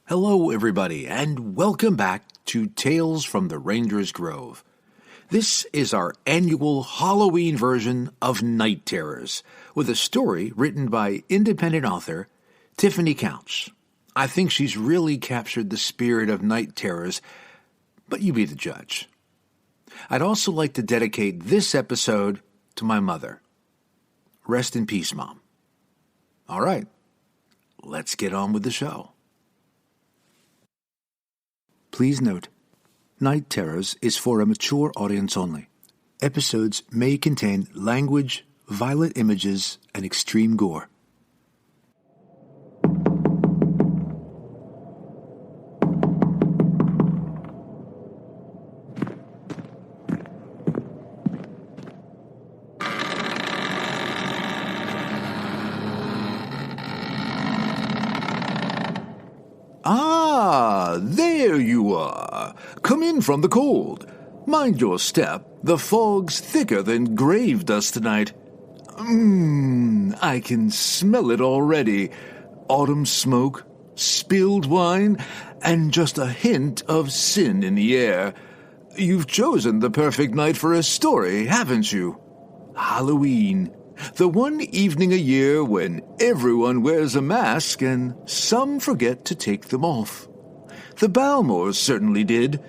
Hello, everybody, and welcome back to Tales from the Ranger's Grove. This is our annual Halloween version of Night Terrors, with a story written by independent author Tiffany Couch. I think she's really captured the spirit of Night Terrors, but you be the judge. I'd also like to dedicate this episode to my mother. Rest in peace, Mom. All right, let's get on with the show. Please note, Night Terrors is for a mature audience only. Episodes may contain language, violent images, and extreme gore. Ah, there you are. Come in from the cold. Mind your step. The fog's thicker than grave dust tonight. I can smell it already. Autumn smoke, spilled wine, and just a hint of sin in the air. You've chosen the perfect night for a story, haven't you? Halloween. The one evening a year when everyone wears a mask and some forget to take them off. The Balmours certainly did.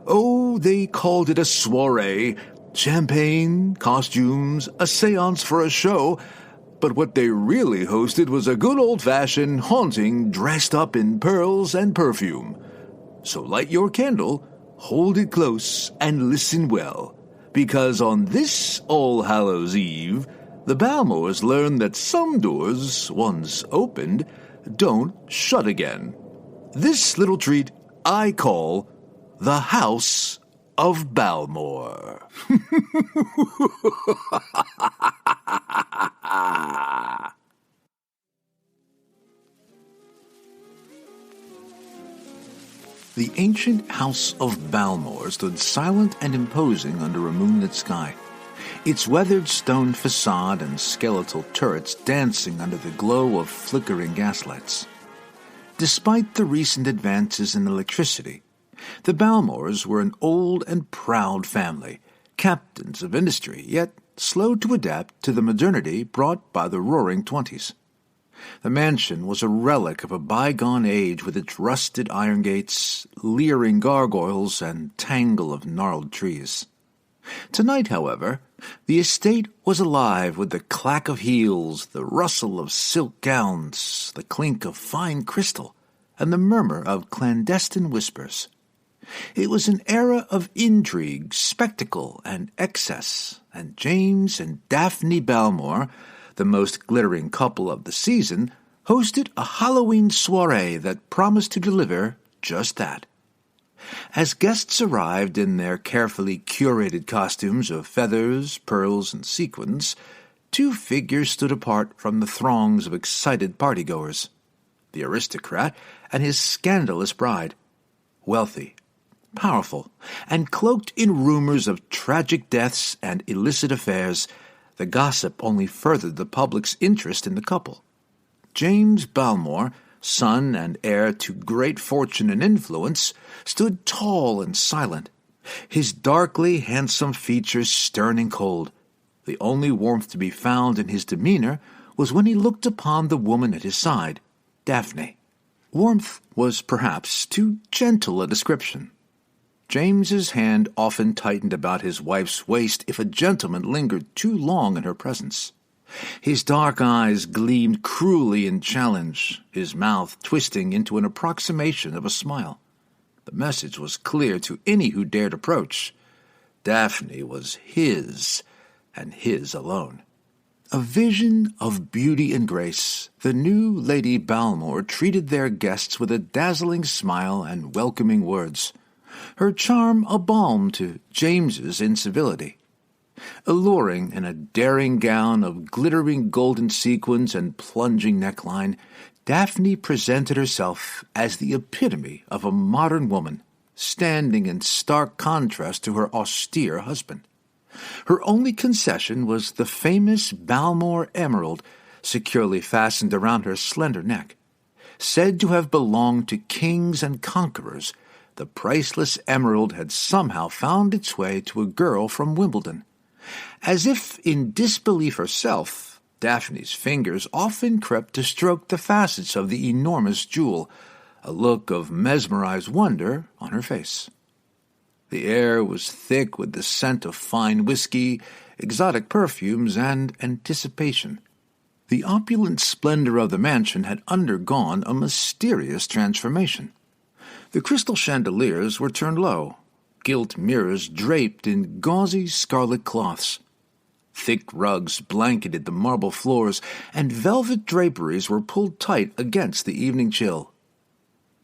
Oh, they called it a soiree. Champagne, costumes, a seance for a show. But what they really hosted was a good old-fashioned haunting dressed up in pearls and perfume. So light your candle, hold it close, and listen well. Because on this All Hallows Eve, the Balmours learned that some doors, once opened, don't shut again. This little treat I call the House of Balmour. The ancient House of Balmour stood silent and imposing under a moonlit sky. Its weathered stone facade and skeletal turrets dancing under the glow of flickering gaslights. Despite the recent advances in electricity, the Balmours were an old and proud family, captains of industry, yet slow to adapt to the modernity brought by the Roaring Twenties. The mansion was a relic of a bygone age with its rusted iron gates, leering gargoyles, and tangle of gnarled trees. Tonight, however, the estate was alive with the clack of heels, the rustle of silk gowns, the clink of fine crystal, and the murmur of clandestine whispers. It was an era of intrigue, spectacle, and excess, and James and Daphne Balmour, the most glittering couple of the season, hosted a Halloween soiree that promised to deliver just that. As guests arrived in their carefully curated costumes of feathers, pearls, and sequins, two figures stood apart from the throngs of excited partygoers. The aristocrat and his scandalous bride. Wealthy, powerful, and cloaked in rumors of tragic deaths and illicit affairs, the gossip only furthered the public's interest in the couple. James Balmour, son and heir to great fortune and influence, stood tall and silent, his darkly handsome features stern and cold. The only warmth to be found in his demeanor was when he looked upon the woman at his side, Daphne. Warmth was perhaps too gentle a description. James's hand often tightened about his wife's waist if a gentleman lingered too long in her presence. His dark eyes gleamed cruelly in challenge, his mouth twisting into an approximation of a smile. The message was clear to any who dared approach. Daphne was his, and his alone. A vision of beauty and grace, the new Lady Balmour treated their guests with a dazzling smile and welcoming words, her charm a balm to James's incivility. Alluring in a daring gown of glittering golden sequins and plunging neckline, Daphne presented herself as the epitome of a modern woman, standing in stark contrast to her austere husband. Her only concession was the famous Balmour emerald securely fastened around her slender neck. Said to have belonged to kings and conquerors, the priceless emerald had somehow found its way to a girl from Wimbledon. As if in disbelief herself, Daphne's fingers often crept to stroke the facets of the enormous jewel, a look of mesmerized wonder on her face. The air was thick with the scent of fine whiskey, exotic perfumes, and anticipation. The opulent splendor of the mansion had undergone a mysterious transformation. The crystal chandeliers were turned low, gilt mirrors draped in gauzy scarlet cloths. Thick rugs blanketed the marble floors, and velvet draperies were pulled tight against the evening chill.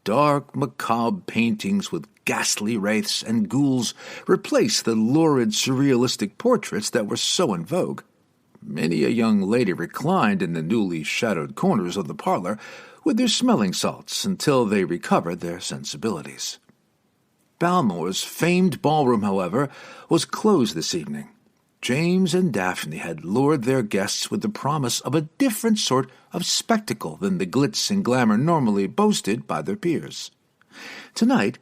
Dark, macabre paintings with ghastly wraiths and ghouls replaced the lurid, surrealistic portraits that were so in vogue. Many a young lady reclined in the newly shadowed corners of the parlor with their smelling salts until they recovered their sensibilities. Balmour's famed ballroom, however, was closed this evening. James and Daphne had lured their guests with the promise of a different sort of spectacle than the glitz and glamour normally boasted by their peers. Tonight,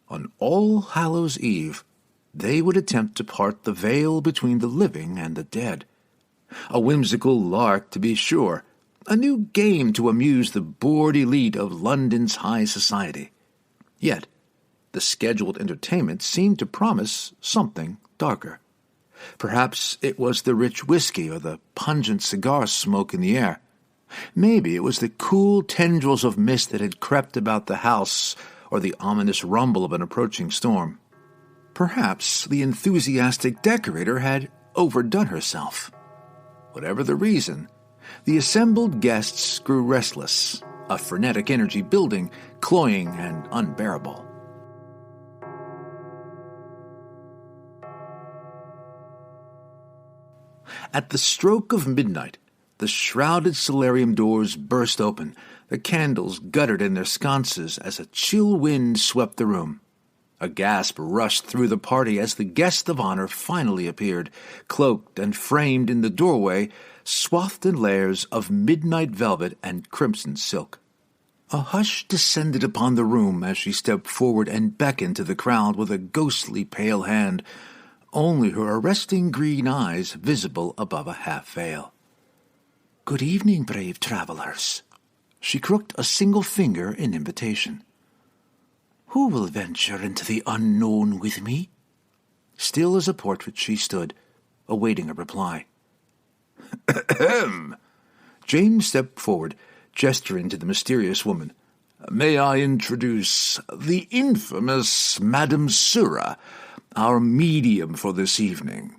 on All Hallows' Eve, they would attempt to part the veil between the living and the dead. A whimsical lark, to be sure, a new game to amuse the bored elite of London's high society. Yet, the scheduled entertainment seemed to promise something darker. Perhaps it was the rich whiskey or the pungent cigar smoke in the air. Maybe it was the cool tendrils of mist that had crept about the house, or the ominous rumble of an approaching storm. Perhaps the enthusiastic decorator had overdone herself. Whatever the reason, the assembled guests grew restless, a frenetic energy building, cloying and unbearable. At the stroke of midnight, the shrouded solarium doors burst open, the candles guttered in their sconces as a chill wind swept the room. A gasp rushed through the party as the guest of honor finally appeared, cloaked and framed in the doorway, swathed in layers of midnight velvet and crimson silk. A hush descended upon the room as she stepped forward and beckoned to the crowd with a ghostly pale hand, only her arresting green eyes visible above a half-veil. "Good evening, brave travelers." She crooked a single finger in invitation. "Who will venture into the unknown with me?" Still as a portrait she stood, awaiting a reply. "Ahem." James stepped forward, gesturing to the mysterious woman. "May I introduce the infamous Madame Sura, our medium for this evening."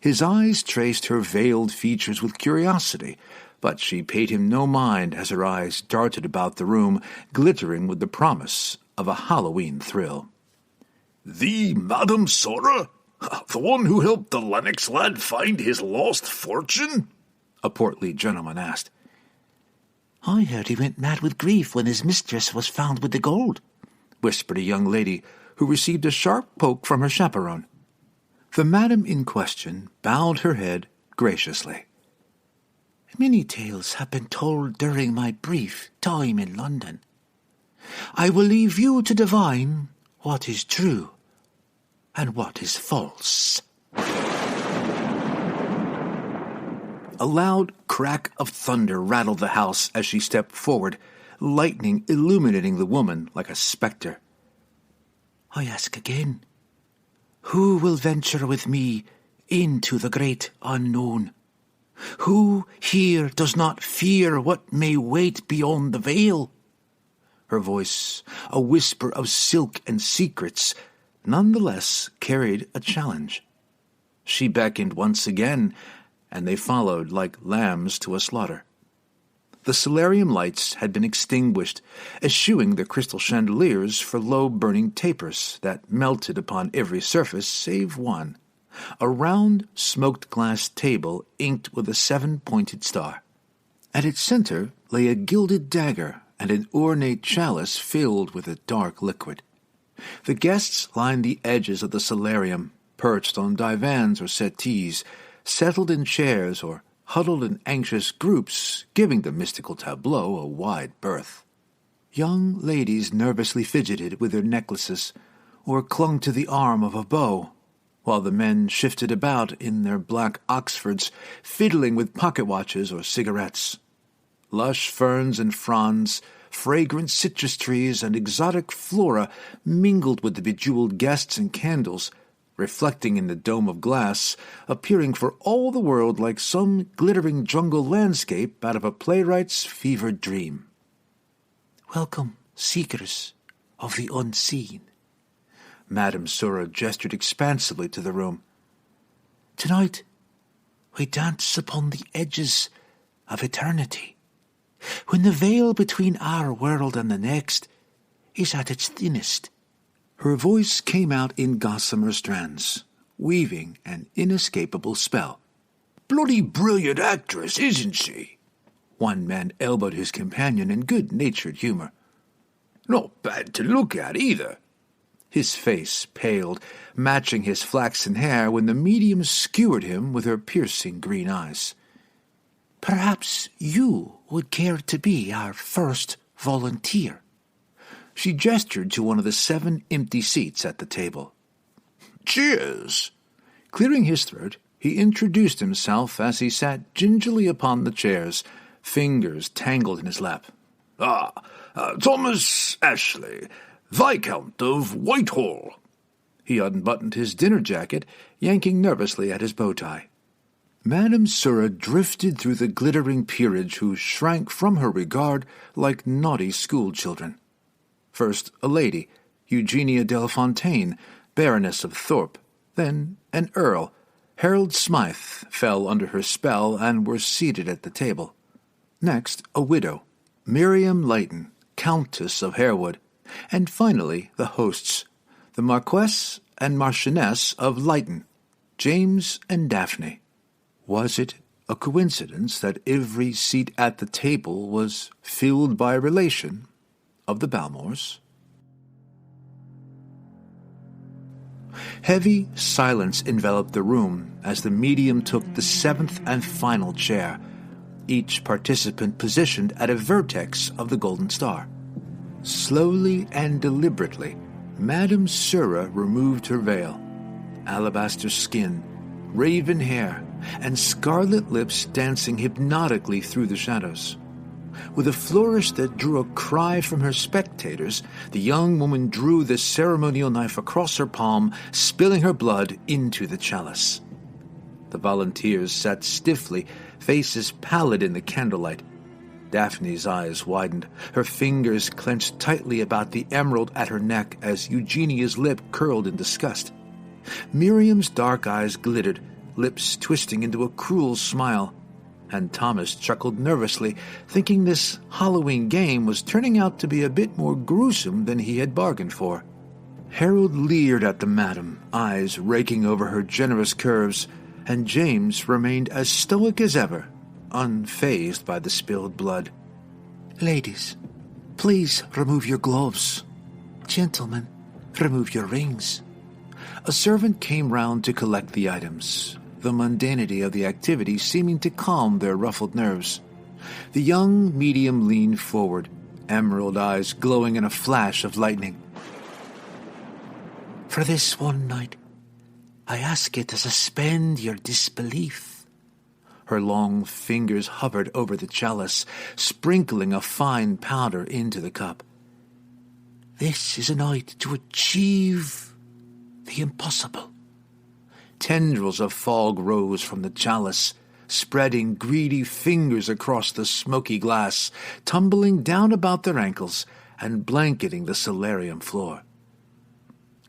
His eyes traced her veiled features with curiosity, but she paid him no mind as her eyes darted about the room, glittering with the promise of a Halloween thrill. "The Madame Sora? The one who helped the Lennox lad find his lost fortune?" a portly gentleman asked. "I heard he went mad with grief when his mistress was found with the gold," whispered a young lady who received a sharp poke from her chaperone. The madam in question bowed her head graciously. "Many tales have been told during my brief time in London. I will leave you to divine what is true and what is false." A loud crack of thunder rattled the house as she stepped forward, lightning illuminating the woman like a spectre. "I ask again, who will venture with me into the great unknown? Who here does not fear what may wait beyond the veil?" Her voice, a whisper of silk and secrets, nonetheless carried a challenge. She beckoned once again, and they followed like lambs to a slaughter. The solarium lights had been extinguished, eschewing the crystal chandeliers for low-burning tapers that melted upon every surface save one, a round, smoked-glass table inked with a 7-pointed star. At its center lay a gilded dagger and an ornate chalice filled with a dark liquid. The guests lined the edges of the solarium, perched on divans or settees, settled in chairs or huddled in anxious groups, giving the mystical tableau a wide berth. Young ladies nervously fidgeted with their necklaces, or clung to the arm of a bow, while the men shifted about in their black Oxfords, fiddling with pocket watches or cigarettes. Lush ferns and fronds, fragrant citrus trees, and exotic flora mingled with the bejeweled guests and candles, reflecting in the dome of glass, appearing for all the world like some glittering jungle landscape out of a playwright's fevered dream. "Welcome, seekers of the unseen." Madame Sura gestured expansively to the room. "Tonight we dance upon the edges of eternity, when the veil between our world and the next is at its thinnest." Her voice came out in gossamer strands, weaving an inescapable spell. "Bloody brilliant actress, isn't she?" One man elbowed his companion in good-natured humor. "Not bad to look at, either." His face paled, matching his flaxen hair when the medium skewered him with her piercing green eyes. "Perhaps you would care to be our first volunteer." She gestured to one of the 7 empty seats at the table. "Cheers!" Clearing his throat, he introduced himself as he sat gingerly upon the chairs, fingers tangled in his lap. Thomas Ashley, Viscount of Whitehall." He unbuttoned his dinner jacket, yanking nervously at his bow tie. Madame Sura drifted through the glittering peerage who shrank from her regard like naughty schoolchildren. First a lady, Eugenia Delafontaine, Baroness of Thorpe, then an earl. Harold Smythe fell under her spell and were seated at the table. Next a widow, Miriam Leighton, Countess of Harewood, and finally the hosts, the Marquess and Marchioness of Leighton, James and Daphne. Was it a coincidence that every seat at the table was filled by a relation of the Balmours? Heavy silence enveloped the room as the medium took the 7th and final chair, each participant positioned at a vertex of the golden star. Slowly and deliberately, Madame Sura removed her veil. Alabaster skin, raven hair, and scarlet lips dancing hypnotically through the shadows. With a flourish that drew a cry from her spectators, the young woman drew the ceremonial knife across her palm, spilling her blood into the chalice. The volunteers sat stiffly, faces pallid in the candlelight. Daphne's eyes widened, her fingers clenched tightly about the emerald at her neck as Eugenia's lip curled in disgust. Miriam's dark eyes glittered, lips twisting into a cruel smile, and Thomas chuckled nervously, thinking this Halloween game was turning out to be a bit more gruesome than he had bargained for. Harold leered at the madam, eyes raking over her generous curves, and James remained as stoic as ever, unfazed by the spilled blood. "Ladies, please remove your gloves. Gentlemen, remove your rings." A servant came round to collect the items, the mundanity of the activity seeming to calm their ruffled nerves. The young medium leaned forward, emerald eyes glowing in a flash of lightning. "For this one night, I ask you to suspend your disbelief." Her long fingers hovered over the chalice, sprinkling a fine powder into the cup. "This is a night to achieve the impossible." Tendrils of fog rose from the chalice, spreading greedy fingers across the smoky glass, tumbling down about their ankles and blanketing the solarium floor.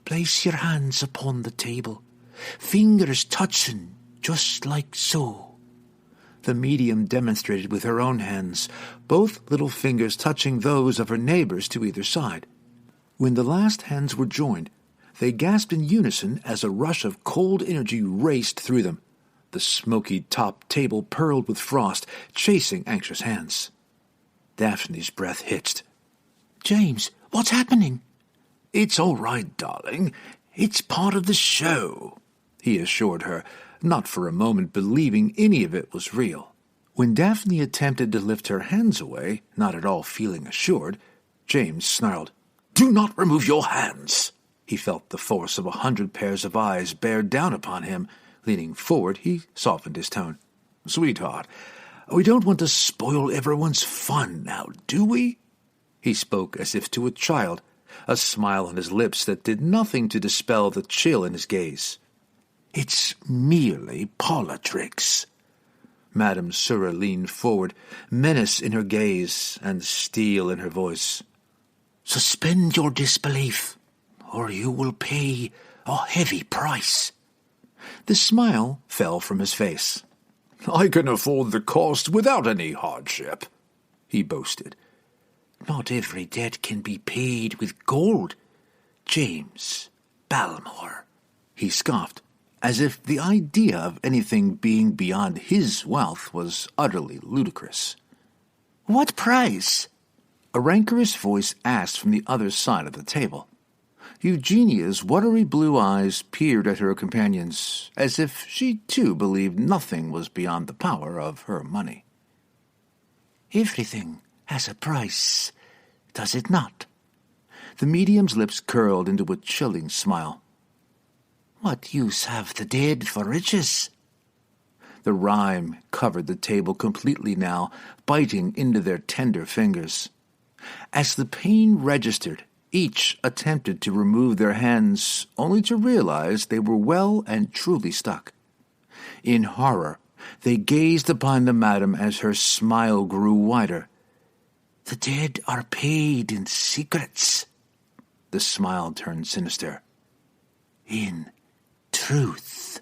"Place your hands upon the table, fingers touching just like so." The medium demonstrated with her own hands, both little fingers touching those of her neighbors to either side. When the last hands were joined, they gasped in unison as a rush of cold energy raced through them. The smoky top table purled with frost, chasing anxious hands. Daphne's breath hitched. "James, what's happening?" "It's all right, darling. It's part of the show," he assured her, not for a moment believing any of it was real. When Daphne attempted to lift her hands away, not at all feeling assured, James snarled. "Do not remove your hands!" He felt the force of 100 pairs of eyes bear down upon him. Leaning forward, he softened his tone. "Sweetheart, we don't want to spoil everyone's fun now, do we?" He spoke as if to a child, a smile on his lips that did nothing to dispel the chill in his gaze. "It's merely politics." Madame Sura leaned forward, menace in her gaze and steel in her voice. "Suspend your disbelief, or you will pay a heavy price." The smile fell from his face. "I can afford the cost without any hardship," he boasted. "Not every debt can be paid with gold, James Balmour," he scoffed, as if the idea of anything being beyond his wealth was utterly ludicrous. "What price?" a rancorous voice asked from the other side of the table. Eugenia's watery blue eyes peered at her companions, as if she too believed nothing was beyond the power of her money. "Everything has a price, does it not?" The medium's lips curled into a chilling smile. "What use have the dead for riches?" The rime covered the table completely now, biting into their tender fingers. As the pain registered, each attempted to remove their hands, only to realize they were well and truly stuck. In horror, they gazed upon the madam as her smile grew wider. "The dead are paid in secrets." The smile turned sinister. "In truth."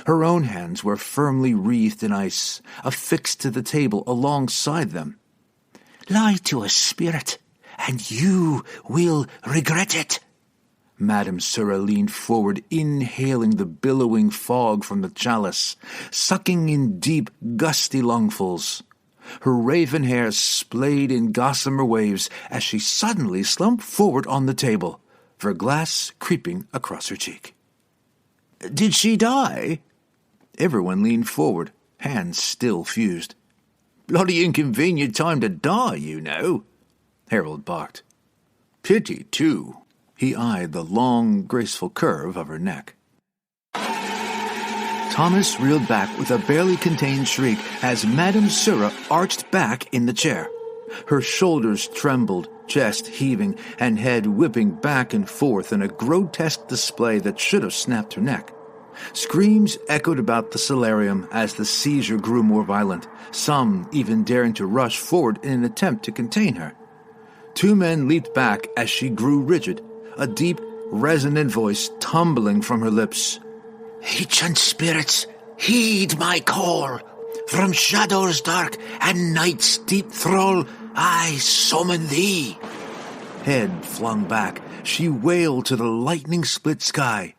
Her own hands were firmly wreathed in ice, affixed to the table alongside them. "Lie to a spirit, and you will regret it." Madame Sura leaned forward, inhaling the billowing fog from the chalice, sucking in deep, gusty lungfuls. Her raven hair splayed in gossamer waves as she suddenly slumped forward on the table, verglass creeping across her cheek. "Did she die?" Everyone leaned forward, hands still fused. "Bloody inconvenient time to die, you know," Harold barked. "Pity, too." He eyed the long, graceful curve of her neck. Thomas reeled back with a barely contained shriek as Madame Sura arched back in the chair. Her shoulders trembled, chest heaving, and head whipping back and forth in a grotesque display that should have snapped her neck. Screams echoed about the solarium as the seizure grew more violent, some even daring to rush forward in an attempt to contain her. 2 men leaped back as she grew rigid, a deep, resonant voice tumbling from her lips. "Ancient spirits, heed my call. From shadows dark and night's deep thrall, I summon thee." Head flung back, she wailed to the lightning-split sky.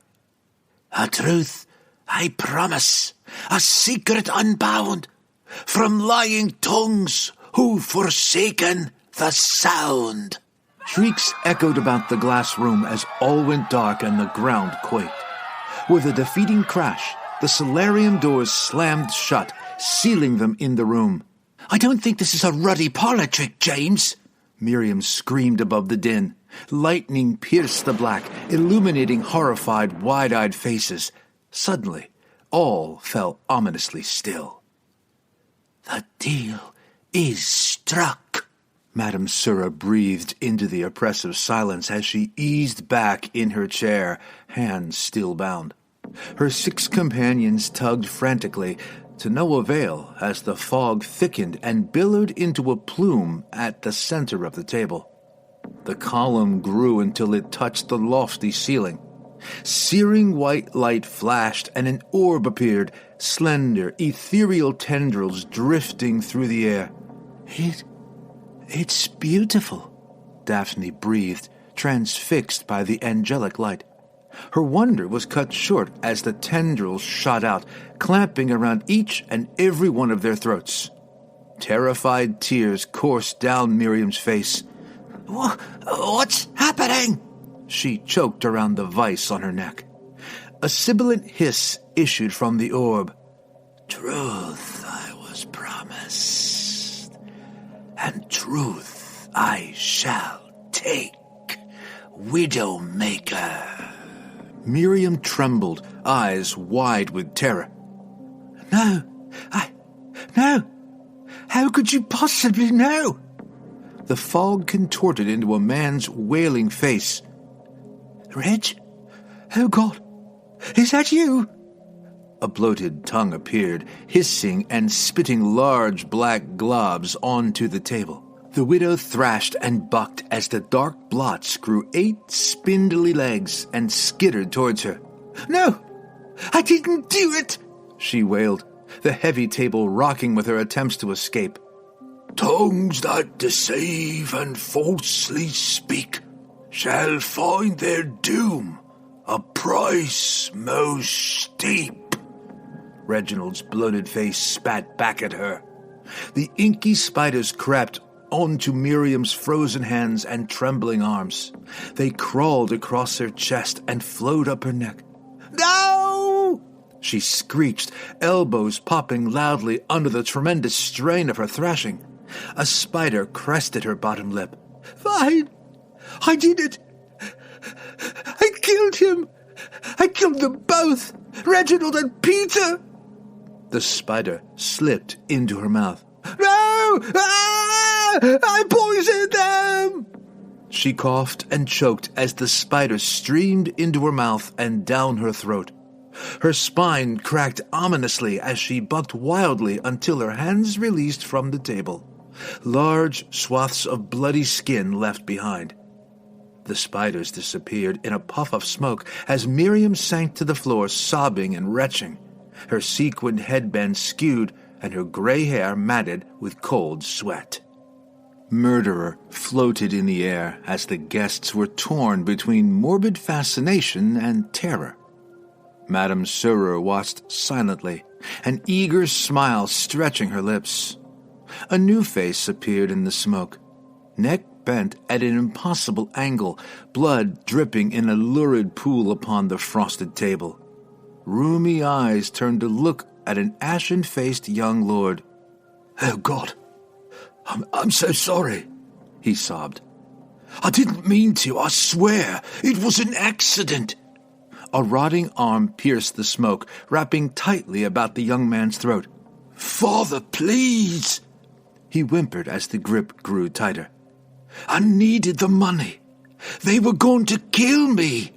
"A truth I promise, a secret unbound, from lying tongues who've forsaken the sound." Shrieks echoed about the glass room as all went dark and the ground quaked. With a defeating crash, the solarium doors slammed shut, sealing them in the room. "I don't think this is a ruddy parlor trick, James," Miriam screamed above the din. Lightning pierced the black, illuminating horrified, wide-eyed faces. Suddenly, all fell ominously still. "The deal is struck," Madame Sura breathed into the oppressive silence as she eased back in her chair, hands still bound. Her 6 companions tugged frantically, to no avail as the fog thickened and billowed into a plume at the center of the table. The column grew until it touched the lofty ceiling. Searing white light flashed and an orb appeared, slender, ethereal tendrils drifting through the air. It's beautiful," Daphne breathed, transfixed by the angelic light. Her wonder was cut short as the tendrils shot out, clamping around each and every one of their throats. Terrified tears coursed down Miriam's face. What's happening?" She choked around the vice on her neck. A sibilant hiss issued from the orb. "Truth I was promised, and truth I shall Take, Widowmaker. Miriam trembled, eyes wide with terror. No. How could you possibly know? The fog contorted into a man's wailing face. Reg? Oh, God. Is that you? A bloated tongue appeared, hissing and spitting large black globs onto the table. The widow thrashed and bucked as the dark blots grew 8 spindly legs and skittered towards her. No, I didn't do it, she wailed, the heavy table rocking with her attempts to escape. Tongues that deceive and falsely speak shall find their doom, a price most steep. Reginald's bloated face spat back at her. The inky spiders crept onto Miriam's frozen hands and trembling arms. They crawled across her chest and flowed up her neck. No! She screeched, elbows popping loudly under the tremendous strain of her thrashing. A spider crested her bottom lip. Fine! I did it! I killed him! I killed them both! Reginald and Peter! The spider slipped into her mouth. No! Ah! I poisoned them! She coughed and choked as the spider streamed into her mouth and down her throat. Her spine cracked ominously as she bucked wildly until her hands released from the table. Large swaths of bloody skin left behind. The spiders disappeared in a puff of smoke as Miriam sank to the floor, sobbing and retching. Her sequined headband skewed and her gray hair matted with cold sweat. Murderer floated in the air as the guests were torn between morbid fascination and terror. Madame Surer watched silently, an eager smile stretching her lips. A new face appeared in the smoke, neck bent at an impossible angle, blood dripping in a lurid pool upon the frosted table. Rheumy eyes turned to look at an ashen-faced young lord. Oh, God, I'm so sorry, he sobbed. I didn't mean to, I swear. It was an accident. A rotting arm pierced the smoke, wrapping tightly about the young man's throat. Father, please, he whimpered as the grip grew tighter. I needed the money. They were going to kill me.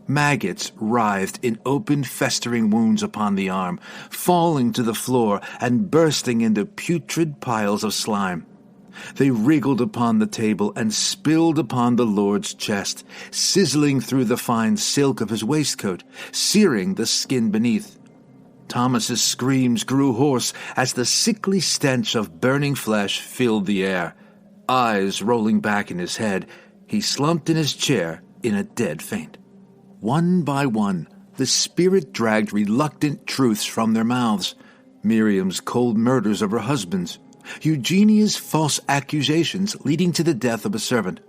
Maggots writhed in open, festering wounds upon the arm, falling to the floor and bursting into putrid piles of slime. They wriggled upon the table and spilled upon the lord's chest, sizzling through the fine silk of his waistcoat, searing the skin beneath. Thomas's screams grew hoarse as the sickly stench of burning flesh filled the air. Eyes rolling back in his head, he slumped in his chair in a dead faint. One by one, the spirit dragged reluctant truths from their mouths. Miriam's cold murders of her husbands, Eugenia's false accusations leading to the death of a servant,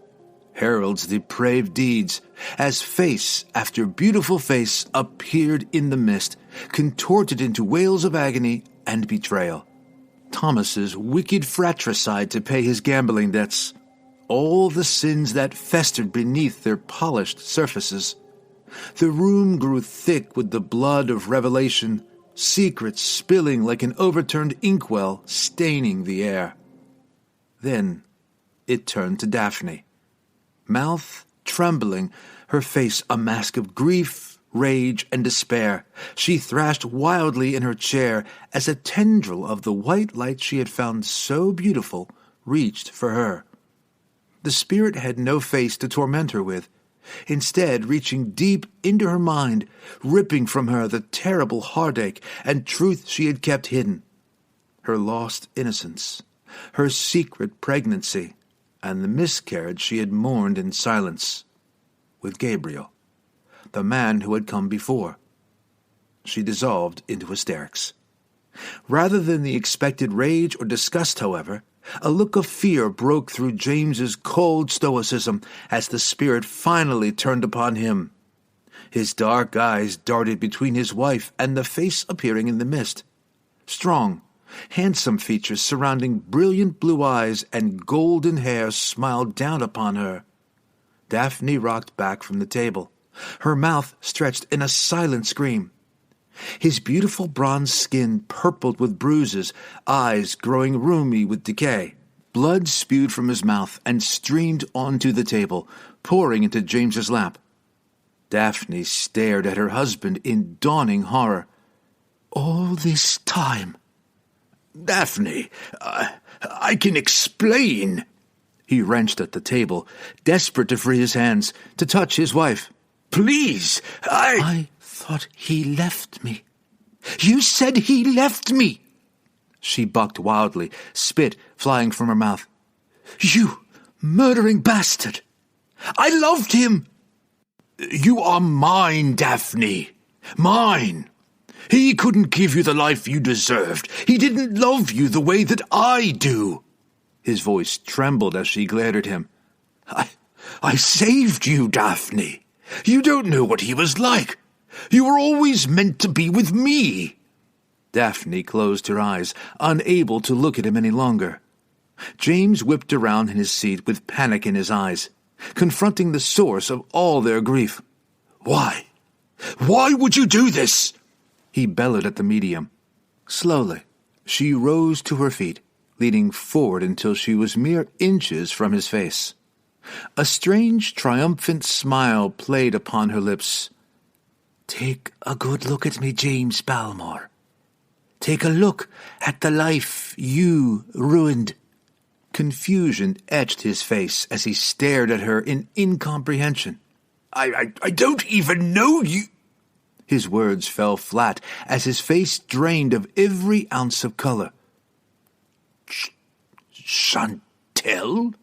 Harold's depraved deeds, as face after beautiful face appeared in the mist, contorted into wails of agony and betrayal. Thomas's wicked fratricide to pay his gambling debts, all the sins that festered beneath their polished surfaces. The room grew thick with the blood of revelation, secrets spilling like an overturned inkwell, staining the air. Then it turned to Daphne. Mouth trembling, her face a mask of grief, rage, and despair, she thrashed wildly in her chair as a tendril of the white light she had found so beautiful reached for her. The spirit had no face to torment her with, instead reaching deep into her mind, ripping from her the terrible heartache and truth she had kept hidden, her lost innocence, her secret pregnancy, and the miscarriage she had mourned in silence, with Gabriel, the man who had come before. She dissolved into hysterics. Rather than the expected rage or disgust, however, a look of fear broke through James's cold stoicism as the spirit finally turned upon him. His dark eyes darted between his wife and the face appearing in the mist. Strong, handsome features surrounding brilliant blue eyes and golden hair smiled down upon her. Daphne rocked back from the table, her mouth stretched in a silent scream. His beautiful bronze skin purpled with bruises, eyes growing rheumy with decay. Blood spewed from his mouth and streamed onto the table, pouring into James's lap. Daphne stared at her husband in dawning horror. All this time? Daphne, I can explain. He wrenched at the table, desperate to free his hands, to touch his wife. Please, I thought he left me. You said he left me. She bucked wildly, spit flying from her mouth. You murdering bastard! I loved him! You are mine, Daphne. Mine. He couldn't give you the life you deserved. He didn't love you the way that I do. His voice trembled as she glared at him. I saved you, Daphne. You don't know what he was like. You were always meant to be with me. Daphne closed her eyes, unable to look at him any longer. James whipped around in his seat with panic in his eyes, confronting the source of all their grief. Why? Why would you do this? He bellowed at the medium. Slowly, she rose to her feet, leaning forward until she was mere inches from his face. A strange, triumphant smile played upon her lips. Take a good look at me, James Balmour. Take a look at the life you ruined. Confusion etched his face as he stared at her in incomprehension. I don't even know you. His words fell flat as his face drained of every ounce of color. Chantel?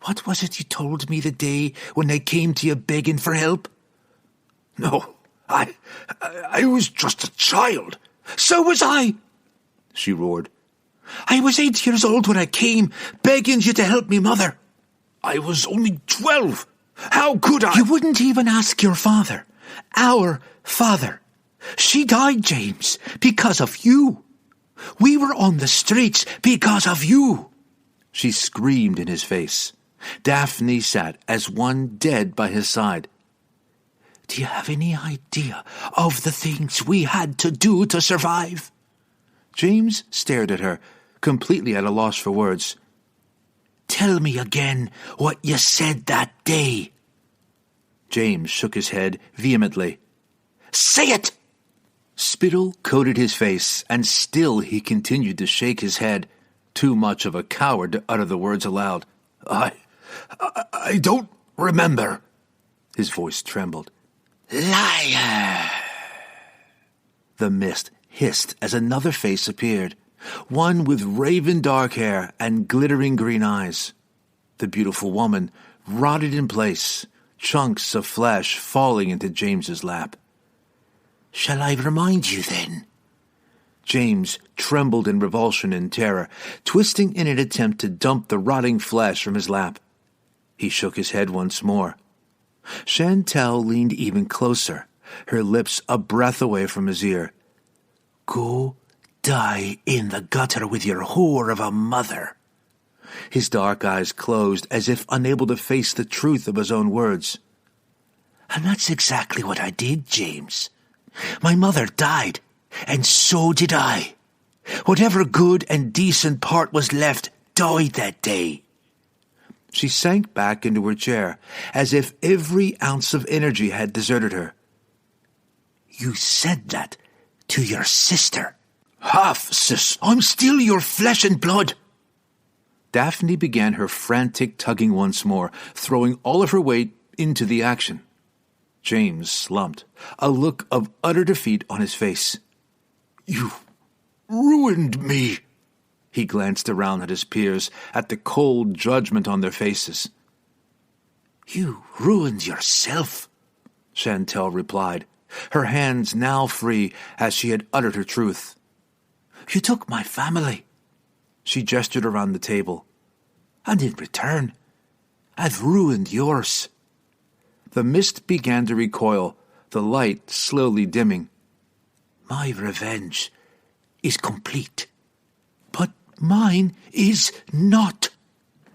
What was it you told me the day when I came to you begging for help? No, I was just a child. So was I, she roared. I was 8 years old when I came, begging you to help me mother. I was only 12. How could I? You wouldn't even ask your father. Our father. She died, James, because of you. We were on the streets because of you. She screamed in his face. Daphne sat as one dead by his side. Do you have any idea of the things we had to do to survive? James stared at her, completely at a loss for words. Tell me again what you said that day. James shook his head vehemently. Say it! Spittle coated his face, and still he continued to shake his head, too much of a coward to utter the words aloud. I don't remember. His voice trembled. Liar! The mist hissed as another face appeared, one with raven dark hair and glittering green eyes. The beautiful woman rotted in place, chunks of flesh falling into James's lap. Shall I remind you, then? James trembled in revulsion and terror, twisting in an attempt to dump the rotting flesh from his lap. He shook his head once more. Chantel leaned even closer, her lips a breath away from his ear. Go die in the gutter with your whore of a mother. His dark eyes closed as if unable to face the truth of his own words. And that's exactly what I did, James. My mother died, and so did I. Whatever good and decent part was left died that day. She sank back into her chair, as if every ounce of energy had deserted her. You said that to your sister. Half-sis, I'm still your flesh and blood. Daphne began her frantic tugging once more, throwing all of her weight into the action. James slumped, a look of utter defeat on his face. You ruined me. He glanced around at his peers, at the cold judgment on their faces. You ruined yourself, Chantel replied, her hands now free as she had uttered her truth. You took my family. She gestured around the table. And in return, I've ruined yours. The mist began to recoil, the light slowly dimming. My revenge is complete. But mine is not.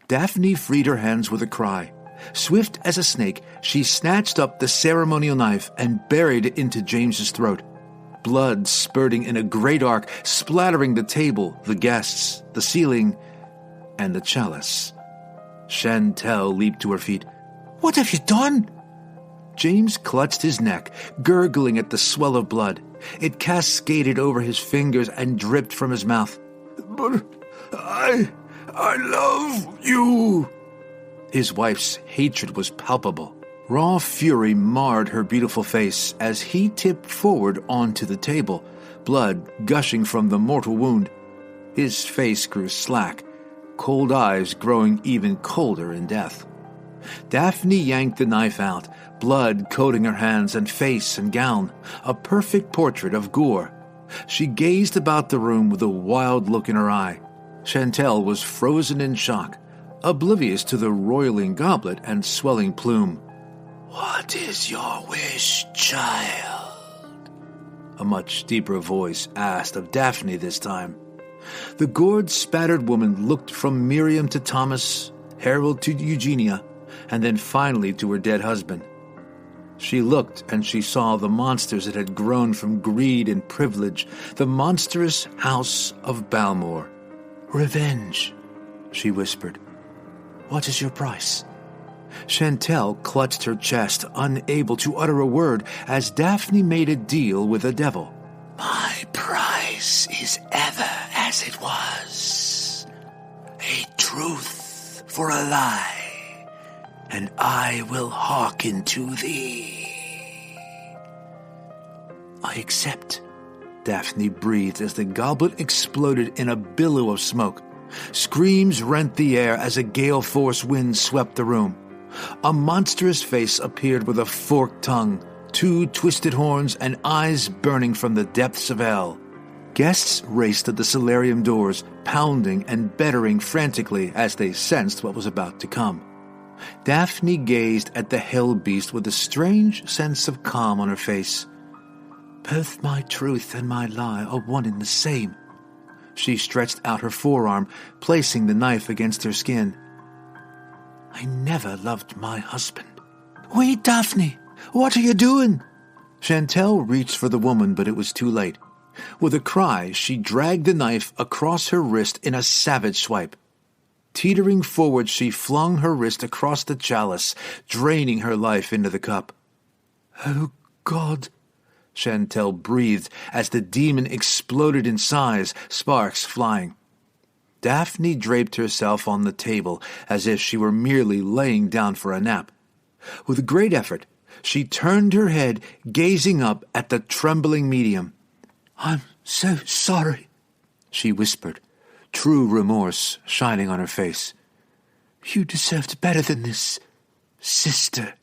Daphne freed her hands with a cry, Swift as a snake, she snatched up the ceremonial knife and buried it into James's throat. Blood spurting in a great arc, splattering the table, the guests, the ceiling, and the chalice. Chantel leaped to her feet. "What have you done?" James clutched his neck, gurgling at the swell of blood. It cascaded over his fingers and dripped from his mouth. "But I love you." His wife's hatred was palpable. Raw fury marred her beautiful face as he tipped forward onto the table, blood gushing from the mortal wound. His face grew slack, cold eyes growing even colder in death. Daphne yanked the knife out, blood coating her hands and face and gown, a perfect portrait of gore. She gazed about the room with a wild look in her eye. Chantel was frozen in shock, oblivious to the roiling goblet and swelling plume. "What is your wish, child?" A much deeper voice asked of Daphne this time. The gourd-spattered woman looked from Miriam to Thomas, Harold to Eugenia, and then finally to her dead husband. She looked and she saw the monsters that had grown from greed and privilege, the monstrous House of Balmour. "Revenge," she whispered. "What is your price?" Chantel clutched her chest, unable to utter a word, as Daphne made a deal with the devil. "My price is ever as it was. A truth for a lie, and I will hearken to thee." "I accept," Daphne breathed as the goblet exploded in a billow of smoke. Screams rent the air as a gale-force wind swept the room. A monstrous face appeared with a forked tongue, 2 twisted horns, and eyes burning from the depths of hell. Guests raced to the solarium doors, pounding and bettering frantically as they sensed what was about to come. Daphne gazed at the hell beast with a strange sense of calm on her face. "Both my truth and my lie are one and the same." She stretched out her forearm, placing the knife against her skin. "I never loved my husband." "Wait, Daphne! What are you doing?" Chantel reached for the woman, but it was too late. With a cry, she dragged the knife across her wrist in a savage swipe. Teetering forward, she flung her wrist across the chalice, draining her life into the cup. "Oh, God!" Chantel breathed as the demon exploded in size, sparks flying. Daphne draped herself on the table as if she were merely laying down for a nap. With a great effort, she turned her head, gazing up at the trembling medium. "I'm so sorry," she whispered, true remorse shining on her face. "You deserved better than this, sister."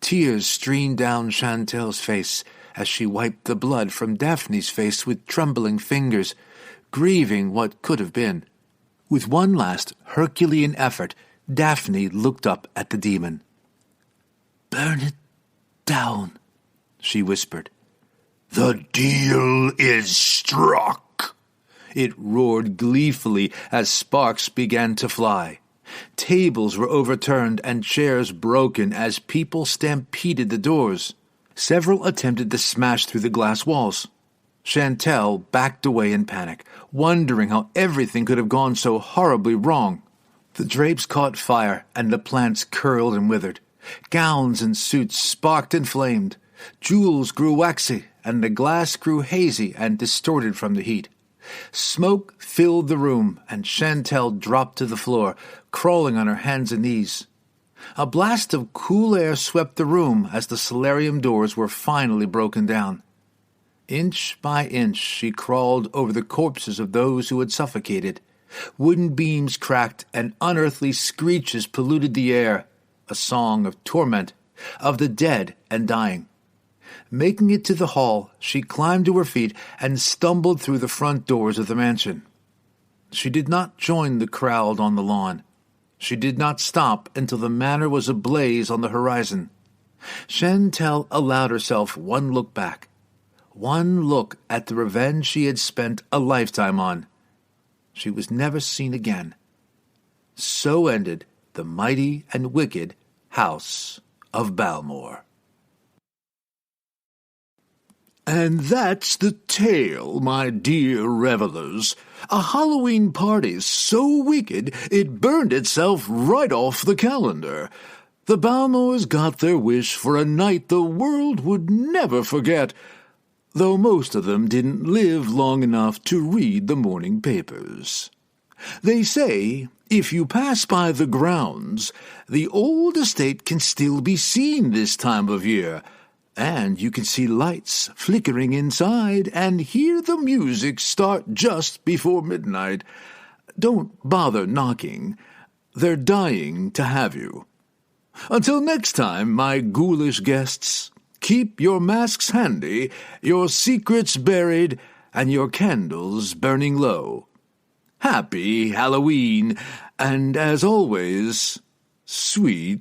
Tears streamed down Chantel's face as she wiped the blood from Daphne's face with trembling fingers, grieving what could have been. With one last Herculean effort, Daphne looked up at the demon. "Burn it down," she whispered. "The deal is struck," it roared gleefully as sparks began to fly. Tables were overturned and chairs broken as people stampeded the doors. Several attempted to smash through the glass walls. Chantel backed away in panic, wondering how everything could have gone so horribly wrong. The drapes caught fire, and the plants curled and withered. Gowns and suits sparked and flamed. Jewels grew waxy, and the glass grew hazy and distorted from the heat. Smoke filled the room, and Chantel dropped to the floor, crawling on her hands and knees. A blast of cool air swept the room as the solarium doors were finally broken down. Inch by inch she crawled over the corpses of those who had suffocated. Wooden beams cracked and unearthly screeches polluted the air, a song of torment, of the dead and dying. Making it to the hall, she climbed to her feet and stumbled through the front doors of the mansion. She did not join the crowd on the lawn. She did not stop until the manor was ablaze on the horizon. Chantel allowed herself one look back, one look at the revenge she had spent a lifetime on. She was never seen again. So ended the mighty and wicked House of Balmour. And that's the tale, my dear revelers. A Halloween party so wicked it burned itself right off the calendar. The Balmours got their wish for a night the world would never forget, though most of them didn't live long enough to read the morning papers. They say if you pass by the grounds, the old estate can still be seen this time of year, and you can see lights flickering inside and hear the music start just before midnight. Don't bother knocking. They're dying to have you. Until next time, my ghoulish guests, keep your masks handy, your secrets buried, and your candles burning low. Happy Halloween, and as always, sweet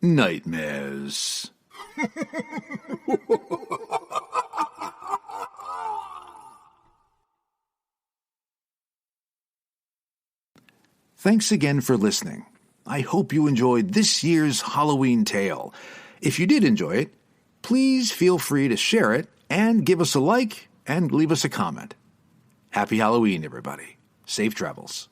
nightmares. Thanks again for listening. I hope you enjoyed this year's Halloween tale. If you did enjoy it, please feel free to share it and give us a like and leave us a comment. Happy Halloween, everybody. Safe travels.